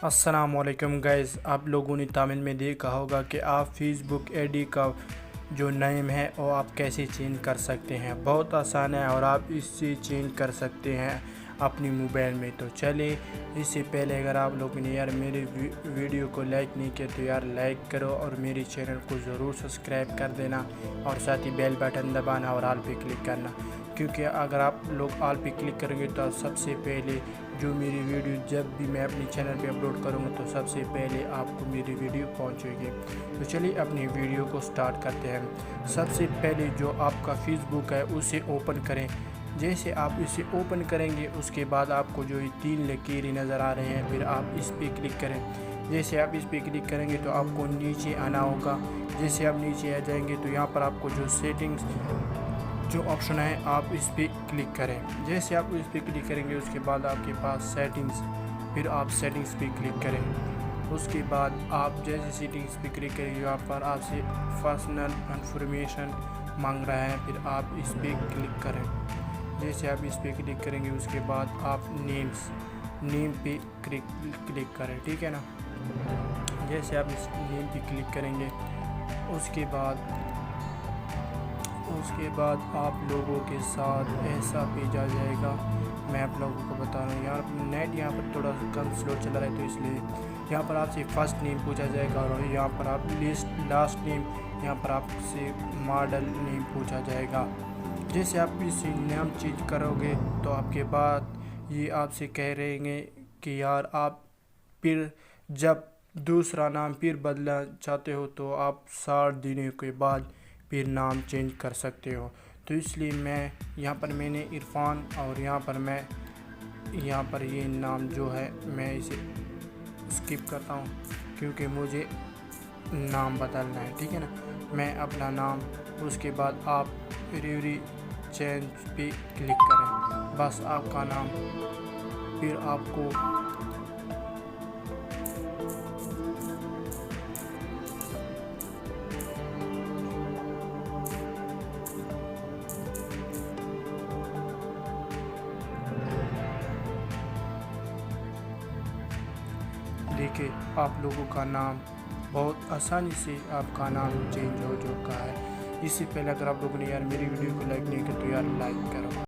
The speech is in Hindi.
अस्सलामुअलैकुम गाइस, आप लोगों ने तमिल में देखा होगा कि आप फेसबुक आईडी का जो नेम है वो आप कैसे चेंज कर सकते हैं। बहुत आसान है और आप इससे चेंज कर सकते हैं अपनी मोबाइल में। तो चलिए, इससे पहले अगर आप लोगों ने यार मेरे वीडियो को लाइक नहीं किया तो यार लाइक करो और मेरे चैनल को ज़रूर सब्सक्राइब कर देना और साथ ही बेल बटन दबाना और ऑल पे क्लिक करना, क्योंकि अगर आप लोग ऑल पे क्लिक करेंगे तो सबसे पहले जो मेरी वीडियो जब भी मैं अपने चैनल पे अपलोड करूँगा तो सबसे पहले आपको मेरी वीडियो पहुँचेगी। तो चलिए अपनी वीडियो को स्टार्ट करते हैं। सबसे पहले जो आपका फेसबुक है उसे ओपन करें। जैसे आप इसे ओपन करेंगे उसके बाद आपको जो ये 3 लकीरें नज़र आ रहे हैं, फिर आप इस पर क्लिक करें। जैसे आप इस पर क्लिक करेंगे तो आपको नीचे आना होगा। जैसे आप नीचे आ जाएंगे तो यहाँ पर आपको जो सेटिंग्स जो ऑप्शन है आप इस पर क्लिक करें। जैसे आप इस पर क्लिक करेंगे उसके बाद आपके पास सेटिंग्स, फिर आप सेटिंग्स पे क्लिक करें। उसके बाद आप जैसे सेटिंग्स पे क्लिक करेंगे यहाँ पर आपसे पर्सनल इंफॉर्मेशन मांग रहा है, फिर आप इस पर क्लिक करें। जैसे आप इस पर क्लिक करेंगे उसके बाद आप नेम पे क्लिक करें, ठीक है ना। जैसे आप इस नेम पे क्लिक करेंगे उसके बाद आप लोगों के साथ ऐसा पेज आ जाएगा। मैं आप लोगों को बता रहा हूँ यार, नेट यहाँ पर थोड़ा कम स्लो चल रहा है तो इसलिए यहाँ पर आपसे फर्स्ट नेम पूछा जाएगा और यहाँ पर आप लास्ट नेम, यहाँ पर आपसे मॉडल नेम पूछा जाएगा। जैसे आप इसे नाम चेंज करोगे तो आपके बाद ये आपसे कह रहे हैं कि यार आप फिर जब दूसरा नाम फिर बदलना चाहते हो तो आप 60 दिनों के बाद फिर नाम चेंज कर सकते हो। तो इसलिए मैं यहाँ पर मैंने इरफान और यहाँ पर ये नाम जो है मैं इसे स्किप करता हूँ क्योंकि मुझे नाम बदलना है, ठीक है ना। मैं अपना नाम, उसके बाद आप रिव्यू चेंज पे क्लिक करें, बस आपका नाम, फिर आपको देखिए आप लोगों का नाम बहुत आसानी से आपका नाम चेंज हो चुका है। इससे पहले अगर आप लोगों ने यार मेरी वीडियो को लाइक नहीं किया तो यार लाइक करो।